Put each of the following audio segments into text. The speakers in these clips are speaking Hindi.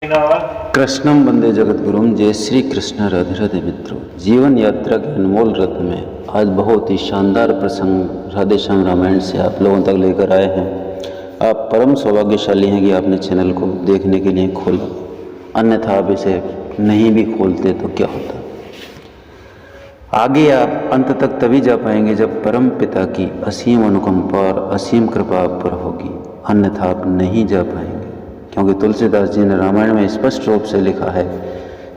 कृष्णम वंदे जगतगुरुम। जय श्री कृष्ण। राधे राधे मित्रों, जीवन यात्रा के अनमोल रथ में आज बहुत ही शानदार प्रसंग राधे श्याम रामायण से आप लोगों तक लेकर आए हैं। आप परम सौभाग्यशाली हैं कि आपने चैनल को देखने के लिए खोला, अन्यथा आप इसे नहीं भी खोलते तो क्या होता। आगे आप अंत तक तभी जा पाएंगे जब परम पिता की असीम अनुकंपा और असीम कृपा आप पर होगी, अन्यथा आप नहीं जा पाएंगे। क्योंकि तुलसीदास जी ने रामायण में स्पष्ट रूप से लिखा है,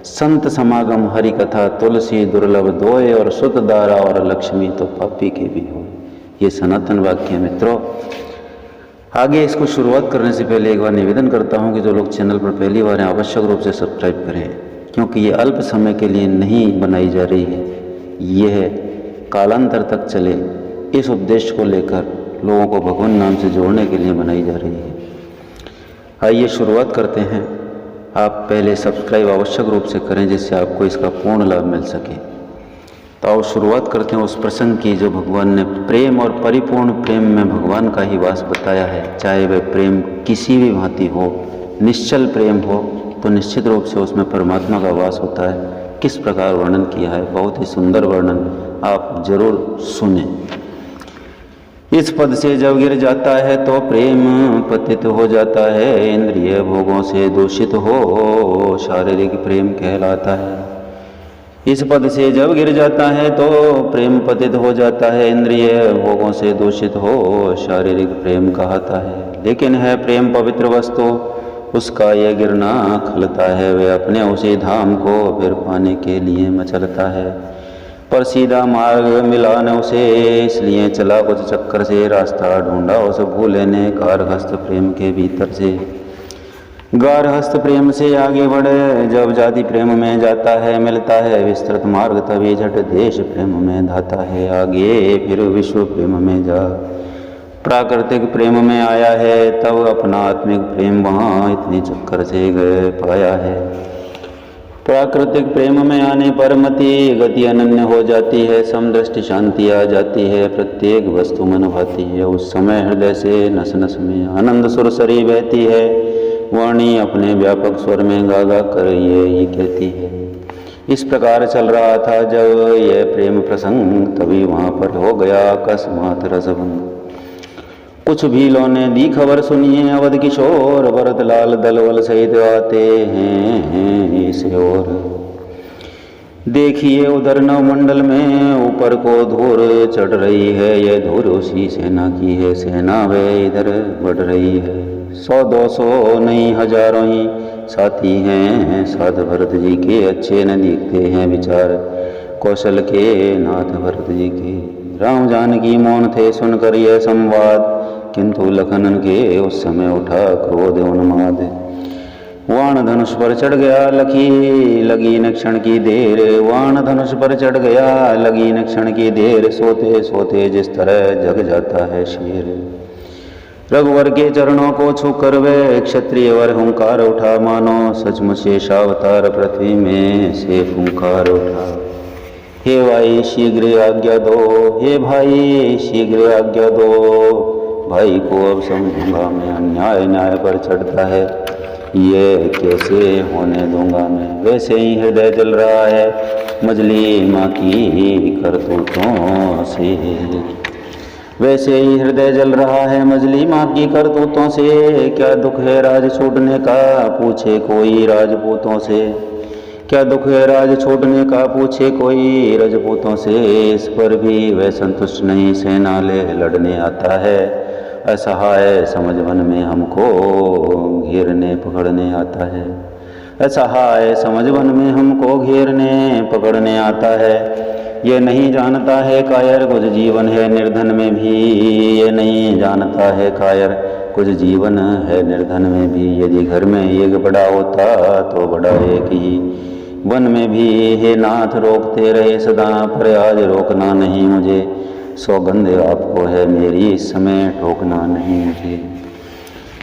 संत समागम हरि कथा तुलसी दुर्लभ दोए और सुत दारा और लक्ष्मी तो पापी के भी हो। ये सनातन वाक्य है मित्रों। आगे इसको शुरुआत करने से पहले एक बार निवेदन करता हूँ कि जो लोग चैनल पर पहली बार हैं आवश्यक रूप से सब्सक्राइब करें, क्योंकि ये अल्प समय के लिए नहीं बनाई जा रही है, यह कालांतर तक चले इस उद्देश्य को लेकर लोगों को भगवान नाम से जोड़ने के लिए बनाई जा रही है। आइए शुरुआत करते हैं। आप पहले सब्सक्राइब आवश्यक रूप से करें जिससे आपको इसका पूर्ण लाभ मिल सके। तो आओ शुरुआत करते हैं उस प्रसंग की जो भगवान ने प्रेम और परिपूर्ण प्रेम में भगवान का ही वास बताया है। चाहे वह प्रेम किसी भी भांति हो, निश्चल प्रेम हो तो निश्चित रूप से उसमें परमात्मा का वास होता है। किस प्रकार वर्णन किया है, बहुत ही सुंदर वर्णन, आप जरूर सुने। इस पद से जब गिर जाता है तो प्रेम पतित हो जाता है, इंद्रिय भोगों से दूषित हो शारीरिक प्रेम कहलाता है। इस पद से जब गिर जाता है तो प्रेम पतित हो जाता है, इंद्रिय भोगों से दूषित हो शारीरिक प्रेम कहलाता है। लेकिन है प्रेम पवित्र वस्तु, उसका यह गिरना खलता है, वह अपने उसी धाम को फिर पाने के लिए मचलता है। पर सीधा मार्ग मिला न उसे, इसलिए चला कुछ चक्कर से, रास्ता ढूंढा उस भूले ने गारहस्थ प्रेम के भीतर से। गारहस्थ प्रेम से आगे बढ़े जब जाति प्रेम में जाता है, मिलता है विस्तृत मार्ग तभी झट देश प्रेम में धाता है। आगे फिर विश्व प्रेम में जा, प्राकृतिक प्रेम में आया है, तब अपना आत्मिक प्रेम वहाँ इतनी चक्कर से गए पाया है। प्राकृतिक प्रेम में आने पर मति गति अनन्य हो जाती है, समदृष्टि शांति आ जाती है, प्रत्येक वस्तु मन भाती है। उस समय हृदय से नस नस में आनंद सुरसरी बहती है, वाणी अपने व्यापक स्वर में गा गा कर ये कहती है। इस प्रकार चल रहा था जब यह प्रेम प्रसंग, तभी वहाँ पर हो गया अकस्मात रसभंग। कुछ भीलों ने दी खबर सुनिए, अवध किशोर भरत लाल दलवल सहित आते हैं इस ओर। देखिए उधर नवमंडल में ऊपर को धूर चढ़ रही है, यह धूर उसी सेना की है, सेना वे इधर बढ़ रही है। 100-200 नहीं हजारों ही साथी हैं साध भरत जी के, अच्छे न दिखते हैं विचार कौशल के नाथ भरत जी के। राम जानकी मौन थे सुनकर यह संवाद, किंतु लखनन के उस समय उठा क्रोध उन्माद। वाण धनुष पर चढ़ गया लगी न क्षण की देर, वाण धनुष पर चढ़ गया लगी न क्षण की देर, सोते सोते जिस तरह जग जाता है शेर। रघुवर के चरणों को छू कर वे क्षत्रिय वर हुंकार उठा, मानो सचमुच शेषावतार पृथ्वी में से हुंकार उठा। हे भाई शीघ्र आज्ञा दो, हे भाई शीघ्र आज्ञा दो, भाई को अब समझूंगा मैं, अन्याय न्याय पर चढ़ता है, ये कैसे होने दूंगा मैं। वैसे ही हृदय जल रहा है मजली माँ की करतूतों से, वैसे ही हृदय जल रहा है मजली माँ की करतूतों से। क्या दुख है राज छूटने का, पूछे कोई राजपूतों से, क्या दुख है राज छोड़ने का, पूछे कोई राजपूतों से। इस पर भी वह संतुष्ट नहीं, सेना ले लड़ने आता है, असहाय समझ मन में हमको घेरने पकड़ने आता है। असहाय समझ मन में हमको घेरने पकड़ने आता है। ये नहीं जानता है कायर कुछ जीवन है निर्धन में भी, ये नहीं जानता है कायर कुछ जीवन है निर्धन में भी। यदि घर में एक बड़ा होता तो बड़ा एक ही, वन में भी हे नाथ रोकते रहे सदा, पर आज रोकना नहीं मुझे, सौगंध आपको है मेरी, इस समय ठोकना नहीं मुझे।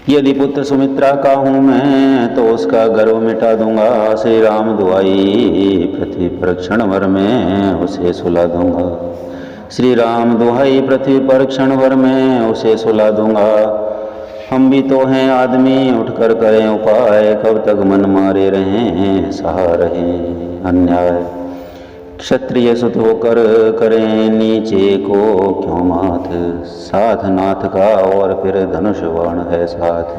यदि पुत्र सुमित्रा का हूँ मैं तो उसका गर्व मिटा दूंगा, श्री राम दुआई पृथ्वी पर क्षण भर में उसे सुला दूंगा। श्री राम दुहाई पृथ्वी पर क्षण भर में उसे सुला दूंगा। हम भी तो हैं आदमी, उठकर करें उपाय, कब तक मन मारे रहें सहा रहें अन्याय। क्षत्रिय सुत होकर करें नीचे को क्यों माथ, साथ नाथ का और फिर धनुष बाण है साथ।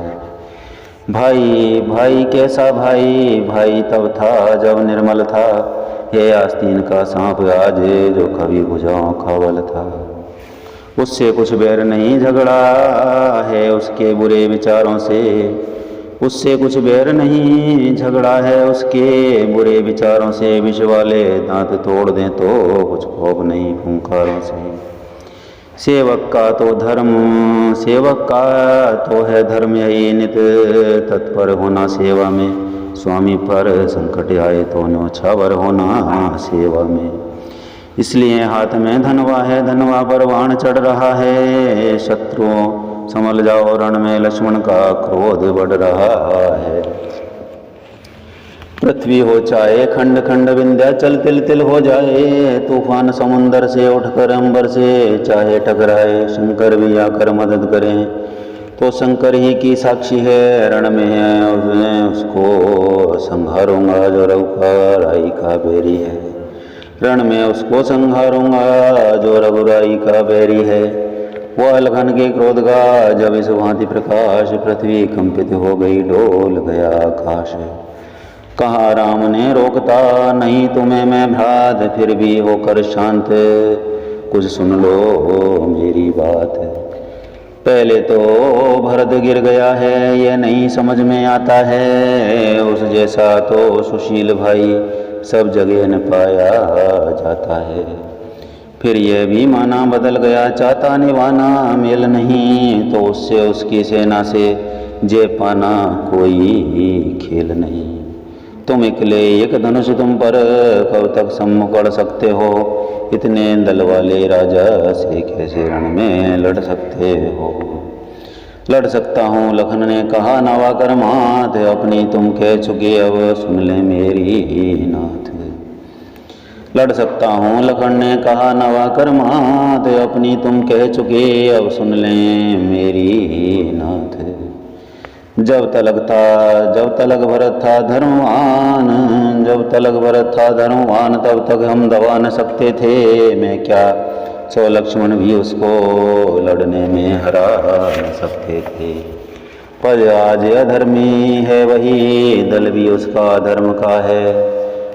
भाई भाई कैसा भाई, भाई तब था जब निर्मल था, हे आस्तीन का सांप आज जो कभी भुजाओं खावल था। उससे कुछ बैर नहीं झगड़ा है उसके बुरे विचारों से, उससे कुछ बैर नहीं झगड़ा है उसके बुरे विचारों से। विष वाले दांत तोड़ दें तो कुछ खौफ नहीं फुंकारों से। सेवक का तो है धर्म यही नित तत्पर होना सेवा में। स्वामी पर संकट आए तो न्योछावर होना सेवा में। इसलिए हाथ में धनवा है, धनवा पर बाण चढ़ रहा है। शत्रुओं संभल जाओ, रण में लक्ष्मण का क्रोध बढ़ रहा है। पृथ्वी हो चाहे खंड खंड, विंध्याचल तिल तिल हो जाए। तूफान समुंदर से उठकर अंबर से चाहे टकराए, शंकर भी आकर मदद करें तो शंकर ही की साक्षी है। रण में है उसको संहारूंगा जो रघुराई का बैरी है। रण में उसको संहारूंगा जो रघुराई का बैरी है। वह लखन के क्रोध का जब इस भांति प्रकाश, पृथ्वी कंपित हो गई डोल गया आकाश। कहा राम ने रोकता नहीं तुम्हें मैं भ्रात, फिर भी होकर शांत कुछ सुन लो मेरी बात। पहले तो भरत गिर गया है ये नहीं समझ में आता है, उस जैसा तो सुशील भाई सब जगह न पाया जाता है। फिर यह भी माना बदल गया चाहता निभाना मेल नहीं, तो उससे उसकी सेना से जय पाना कोई खेल नहीं। तुम अकेले एक धनुष तुम पर कब तक सम्मुख लड़ सकते हो, इतने दल वाले राजा से कैसे रण में लड़ सकते हो। लड़ सकता हूँ लखन ने कहा नवा कर मात, अपनी तुम कह चुके अब सुन ले मेरी नाथ। लड़ सकता हूँ लखन ने कहा नवा कर मात, अपनी तुम कह चुके अब सुन ले मेरी नाथ। जब तलक भरत था धर्मवान, जब तलक भरत था धर्मवान, तब तक हम दबा न सकते थे। मैं क्या सौ लक्ष्मण भी उसको लड़ने में हरा न सकते थे। पर आज अधर्मी है वही दल भी उसका धर्म का है,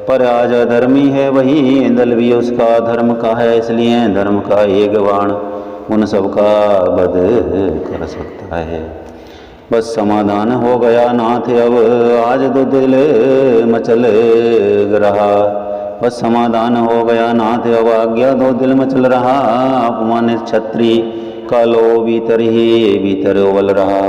पर आज अधर्मी है वही दल भी उसका धर्म का है। इसलिए धर्म का एक बाण उन सबका वध कर सकता है। बस समाधान हो गया नाथ अब आज दो दिल मचल रहा। बस समाधान हो गया नाथ अब आज्ञा दो दिल मचल रहा। अपमानित क्षत्रिय का लो भीतर ही भीतर उबल रहा।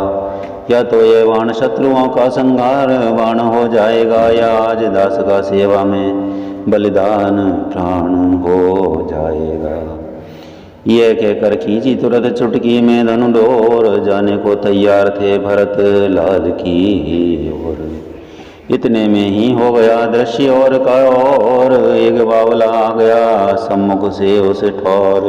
या तो ये बाण शत्रुओं का संहार बाण हो जाएगा, या आज दास का सेवा में बलिदान प्राण हो जाएगा। यह कहकर खींची तुरंत चुटकी में धनुडोर, जाने को तैयार थे भरत लाल की ओर। इतने में ही हो गया दृश्य और का और, एक बावला आ गया सम्मुख से उसे ठौर।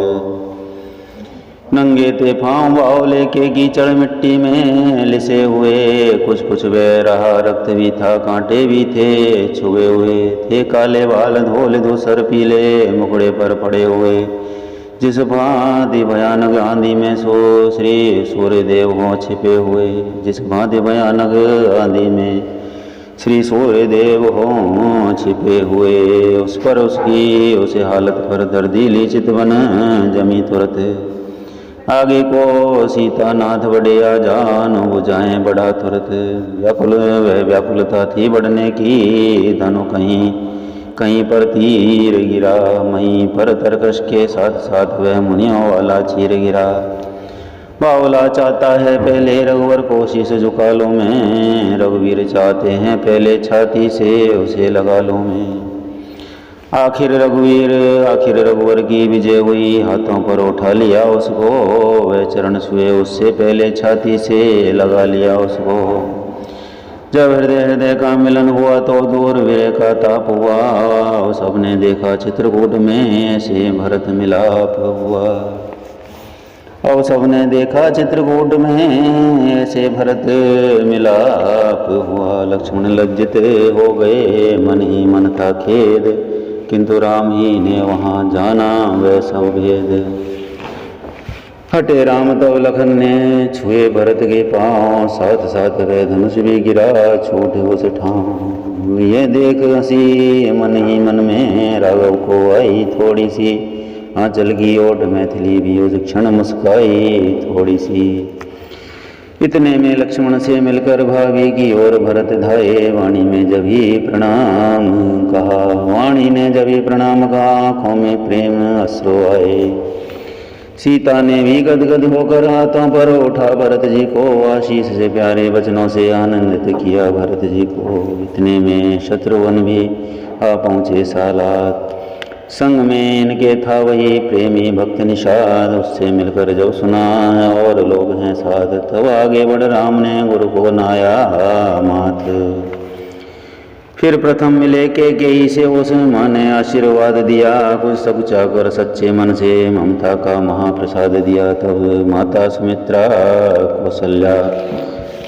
नंगे थे पाँव बावले के कीचड़ मिट्टी में लिसे हुए, कुछ कुछ बह रहा रक्त भी था कांटे भी थे छुए हुए। थे काले बाल धोले धूसर पीले मुखड़े पर पड़े हुए। जिस भांति भयानक आंधी में सो श्री सूर्यदेव हों छिपे हुए, जिस भांति भयानक आंधी में श्री सूर्यदेव हों छिपे हुए। उस पर उसकी उसे हालत पर दर्दीली चितवन जमी तुरत। आगे को सीतानाथ बड़े आ जान बुझाएं बढ़ा तुरत। वह व्याकुलता थी बढ़ने की, धनु कहीं कहीं पर तीर गिरा, महीं पर तरकश के साथ साथ वह मुनियों वाला चीर गिरा। बावला चाहता है पहले रघुवर को शीश झुका लो मैं, रघुवीर चाहते हैं पहले छाती से उसे लगा लो मैं। आखिर रघुवर की विजय हुई, हाथों पर उठा लिया उसको। वह चरण छुए उससे पहले छाती से लगा लिया उसको। जब हृदय का मिलन हुआ तो दूर विरह का ताप हुआ। सबने देखा चित्रकूट में ऐसे भरत मिलाप हुआ। अब सबने देखा चित्रकूट में ऐसे भरत मिलाप हुआ। लक्ष्मण लज्जित हो गए, मन ही मन था खेद, किंतु राम ही ने वहाँ जाना वह सब भेद। हटे राम तब लखन ने छुए भरत के पाँव, साथ साथ वह धनुष भी गिरा छूटे उस ठाव। ये देख हंसी मन ही मन में राघव को आई थोड़ी सी, आंचल की ओट मैथिली भी उस क्षण मुस्काई थोड़ी सी। इतने में लक्ष्मण से मिलकर भाभी की ओर भरत धाये, वाणी में जब ही प्रणाम कहा, वाणी ने जब ही प्रणाम कहा, आंखों में प्रेम अश्रु आए। सीता ने भी गदगद होकर हाथों पर उठा भरत जी को, आशीष से प्यारे वचनों से आनंदित किया भरत जी को। इतने में शत्रुघ्न भी आ पहुँचे सालात, संग में इनके था वही प्रेमी भक्त निषाद। उससे मिलकर जब सुना और लोग हैं साथ, तब आगे बढ़ राम ने गुरु को नाया माथ। फिर प्रथम मिले के से उस माँ ने आशीर्वाद दिया, कुछ सब चाकर सच्चे मन से ममता का महाप्रसाद दिया। तब माता सुमित्रा कौशल्या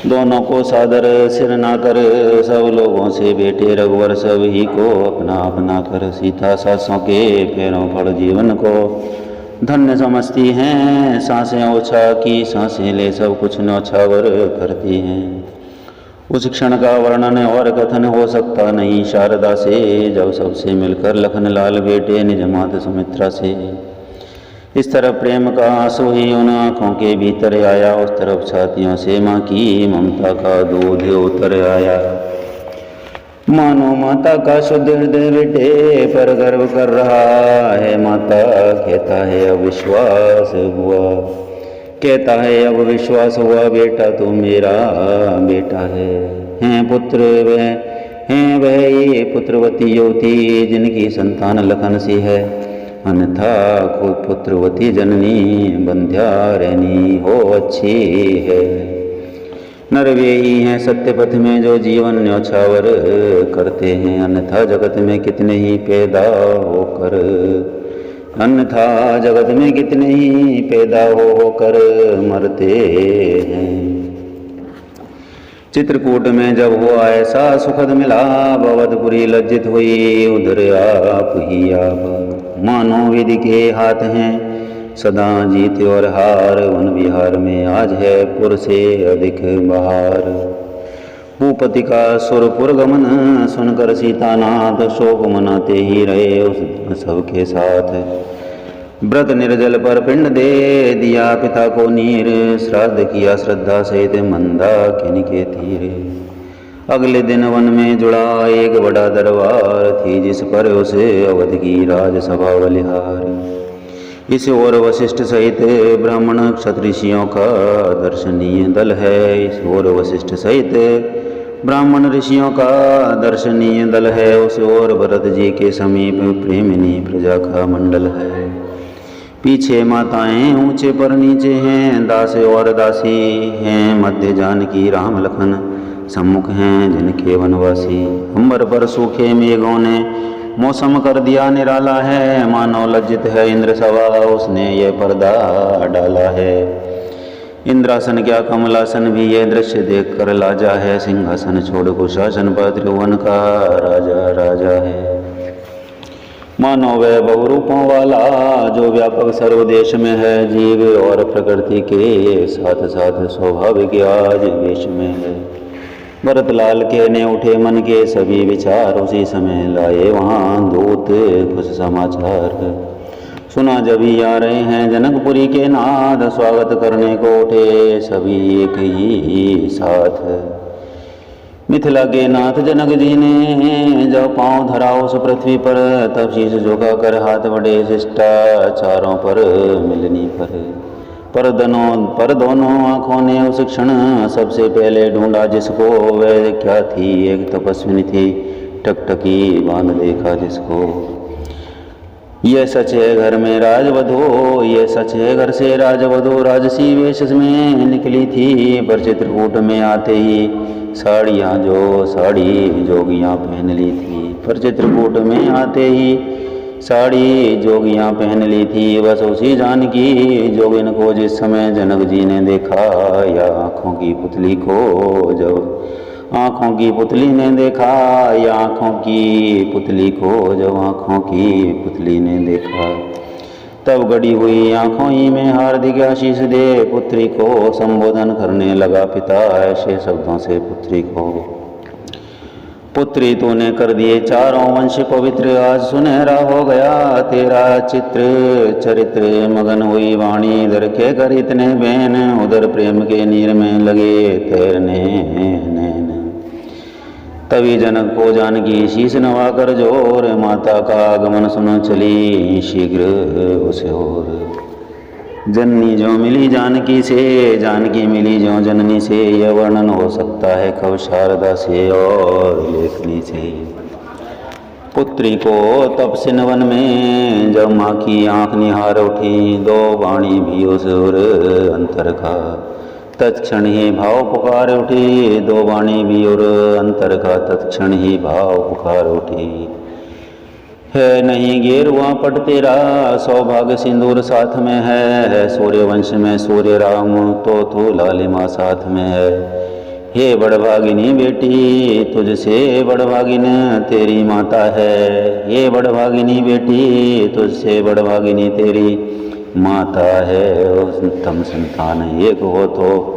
दोनों को सादर सिर ना कर, सब लोगों से बेटे रघुवर सब ही को अपना अपना कर। सीता सासों के पैरों पड़ जीवन को धन्य समझती हैं, सांसें ओछा की सांसें ले सब कुछ न्यौछावर करती हैं। उस क्षण का वर्णन और कथन हो सकता नहीं शारदा से, जब सबसे मिलकर लखन लाल बेटे निज माता सुमित्रा से। इस तरफ प्रेम का आंसू ही उन आँखों के भीतर आया, उस तरफ छातियों से माँ की ममता का दूध उतर आया। मानो माता का शुद्ध हृदय बेटे पर गर्व कर रहा है। माता कहता है अब विश्वास हुआ, कहता है अब विश्वास हुआ, बेटा तो मेरा बेटा है। हैं पुत्र वह ये पुत्रवती युवती, जिनकी संतान लखन सी है। अन्यथा को पुत्रवती जननी बंध्या रहनी हो अच्छी है। नर वे ही हैं सत्य पथ में जो जीवन न्यौछावर करते हैं, अन्यथा जगत में कितने ही पैदा होकर, अन्यथा जगत में कितने ही पैदा होकर मरते हैं। चित्रकूट में जब हुआ ऐसा सुखद मिलाप, अवधपुरी लज्जित हुई उधर आप ही आप। मानो विधि के हाथ हैं सदा जीत और हार, वन विहार में आज है पुर से अधिक बहार। भूपति का सुरपुर गमन सुनकर सीतानाथ शोक मनाते ही रहे उस दिन सबके साथ। व्रत निर्जल पर पिंड दे दिया पिता को नीर, श्राद्ध किया श्रद्धा सहित मंदाकिनी के तीर। अगले दिन वन में जुड़ा एक बड़ा दरबार थी, जिस पर उसे अवध की राजसभा बलिहार। इस ओर वशिष्ठ सहित ब्राह्मण क्षत्रियों का दर्शनीय दल है, इस ओर वशिष्ठ सहित ब्राह्मण ऋषियों का दर्शनीय दल है। उस ओर भरत जी के समीप प्रेमिनी प्रजा का मंडल है। पीछे माताएं ऊंचे पर नीचे हैं, दास और दासी हैं। मध्य जानकी राम लखन सम्मुख हैं जिनके वनवासी। अंबर पर सूखे मेघों ने मौसम कर दिया निराला है, मानो लज्जित है इंद्र सभा उसने ये पर्दा डाला है। इंद्रासन क्या कमलासन भी ये दृश्य देख कर लाजा है, सिंहासन छोड़ कुशासन पर त्रिभुवन का राजा राजा है। मानो वह बहुरूपों वाला जो व्यापक सर्वदेश में है, जीव और प्रकृति के साथ साथ स्वाभाविक आज देश में है। भरत लाल के ने उठे मन के सभी विचार, उसी समय लाए वहाँ दूत कुछ समाचार। सुना जब ही आ रहे हैं जनकपुरी के नाथ, स्वागत करने को उठे सभी एक ही साथ। मिथिला के नाथ जनक जी ने जब पांव धरा उस पृथ्वी पर, तब शीश झुका कर हाथ बढ़े शिष्टाचारों पर मिलनी पर दोनों आंखों ने उस क्षण सबसे पहले ढूंढा जिसको। वह क्या थी एक तपस्विनी थी, टकटकी बांध देखा जिसको। यह सच है घर में राजवधू, यह सच है घर से राजवधू, राजसी वेश में निकली थी। पर चित्रकूट में आते ही साड़ी जोगियां पहन ली थी। पर चित्रकूट में आते ही साड़ी जोगियाँ पहन ली थी, बस उसी जानकी जोगिन को जिस समय जनक जी ने देखा, या आँखों की पुतली को जब आँखों की पुतली ने देखा, या आँखों की पुतली को जब आँखों की पुतली ने देखा, तब गड़ी हुई आँखों ही में हार्दिक आशीष दे पुत्री को संबोधन करने लगा पिता ऐसे शब्दों से पुत्री को। पुत्री तूने कर दिए चारों वंश पवित्र, आज सुनहरा हो गया तेरा चित्र चरित्र। मगन हुई वाणी इधर के कर इतने बहन, उधर प्रेम के नीर में लगे तैरने नैन। तभी जनक को जानकी शीश नवा कर जोर, माता का आगमन सुन चली शीघ्र उसे ओर। जननी जो मिली जानकी से, जानकी मिली जो जननी से, यह वर्णन हो सकता है कब शारदा से और लेखनी से। पुत्री को तपसिन वन में जब माँ की आँख निहार उठी, दो वाणी भी उस उर अंतर का तत्क्षण ही भाव पुकार उठी, दो वाणी भी उर अंतर का तत्क्षण ही भाव पुकार उठी। है नहीं गेरुआ पट तेरा, सौभाग्य सिंदूर साथ में है, सूर्य वंश में सूर्य राम तो लालिमा साथ में है। हे बड़भागिनी बेटी तुझसे बड़भागिन तेरी माता है, ये बड़भागिनी बेटी तुझसे बड़भागिनी तेरी माता है। उत्तम संतान एक हो तो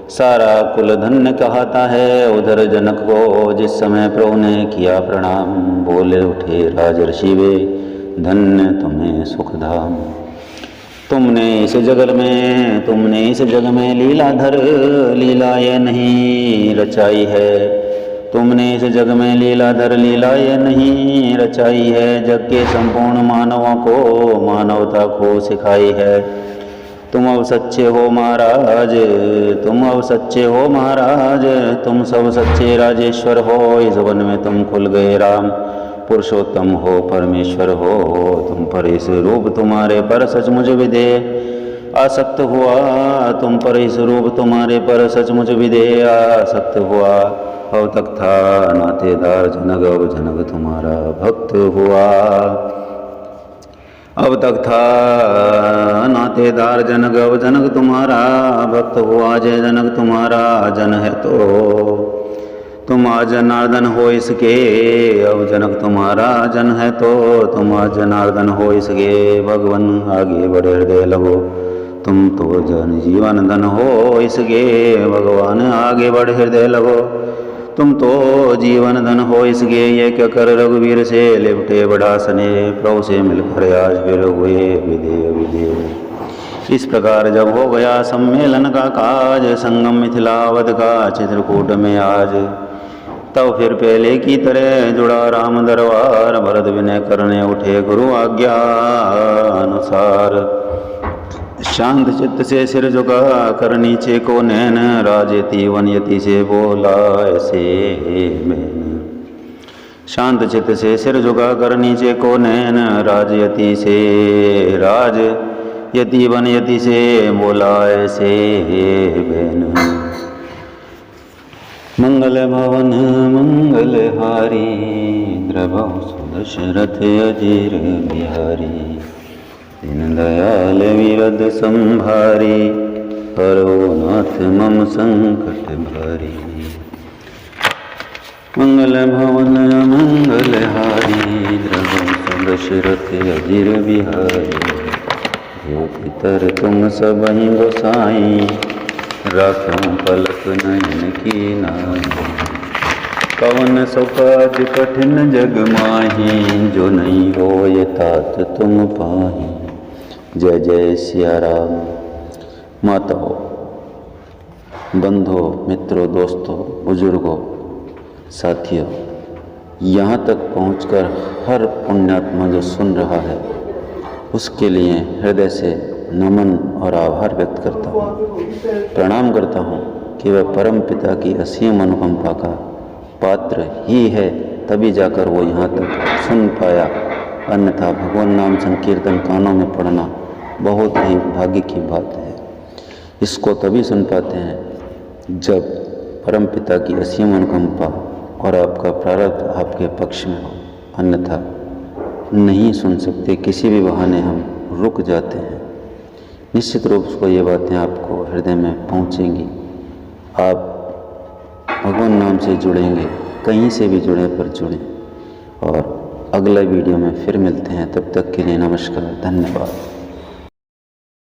सारा कुल धन्य कहता है। उधर जनक को जिस समय प्रभु ने किया प्रणाम, बोले उठे राजर्षि वे धन्य तुम्हें सुखधाम। तुमने इस जग में लीलाधर लीला ये नहीं रचाई है, तुमने इस जग में लीलाधर लीला ये नहीं रचाई है। जग के संपूर्ण मानवों को मानवता को सिखाई है। तुम अब सच्चे हो महाराज, तुम अब सच्चे हो महाराज, तुम सब सच्चे राजेश्वर हो। इस वन में तुम खुल गए राम, पुरुषोत्तम हो परमेश्वर हो। तुम पर इस रूप तुम्हारे पर सचमुच विधेय आसक्त हुआ, तुम पर इस रूप तुम्हारे पर सचमुच विधेय आसक्त हुआ। अब तक था नातेदार जनक, अब जनक तुम्हारा भक्त हुआ। अब तक था नातेदार जनक, अब जनक तुम्हारा भक्त हुआ। जय जनक तुम्हारा जन है तो तुम आज जनार्दन हो इसके, अब जनक तुम्हारा जन है तो तुम आज जनार्दन हो इसके। भगवान आगे बढ़े हृदय लगो, तुम तो जन जीवन धन हो इसके। भगवान आगे बढ़े हृदय लगो, तुम तो जीवन धन हो इसके। ये क्या कर रघुवीर से लिपटे बढ़ासने, प्रभु से मिलकर आज फिर हुए विधेय विधेय। इस प्रकार जब हो गया सम्मेलन का काज, संगम मिथिलावत का चित्रकूट में आज, तब फिर पहले की तरह जुड़ा राम दरबार। भरत विनय करने उठे गुरु आज्ञा अनुसार, शांत चित्त से सिर झुका कर नीचे को नैन, राजयति वनयति से बोला ऐसे मैंने। शांत चित्त से सिर झुका कर नीचे को नैन, राजयति से राजयति वनयति से बोला ऐसे बैन। मंगल भवन मंगलहारी, द्रवहु सुदशरथ अजीर बिहारी। दीन दयाल विरद संभारी, हरो नाथ मम संकट भारी। मंगल भवन मंगलहारी, द्रवहु दशरथ अजीर बिहारी। जो पितर तुम सबहि गोसाई, राखों पलक नयन की नाई। कवन सो काज कठिन जग माही, जो नहीं होय तात तुम पाही। जय जय सिया राम। माताओं, बंधुओं, मित्रों, दोस्तों, बुजुर्गों, साथियों, यहाँ तक पहुँचकर हर पुण्यात्मा जो सुन रहा है उसके लिए हृदय से नमन और आभार व्यक्त करता हूँ। प्रणाम करता हूँ कि वह परम पिता की असीम अनुकंपा का पात्र ही है, तभी जाकर वो यहाँ तक सुन पाया। अन्यथा भगवान नाम संकीर्तन कानों में पढ़ना बहुत ही भाग्य की बात है। इसको तभी सुन पाते हैं जब परम पिता की असीम अनुकंपा और आपका प्रारब्ध आपके पक्ष में हो, अन्यथा नहीं सुन सकते, किसी भी बहाने हम रुक जाते हैं। निश्चित रूप से ये बातें आपको हृदय में पहुँचेंगी। आप भगवान नाम से जुड़ेंगे, कहीं से भी जुड़ें पर जुड़ें। और अगला वीडियो में फिर मिलते हैं, तब तक के लिए नमस्कार, धन्यवाद।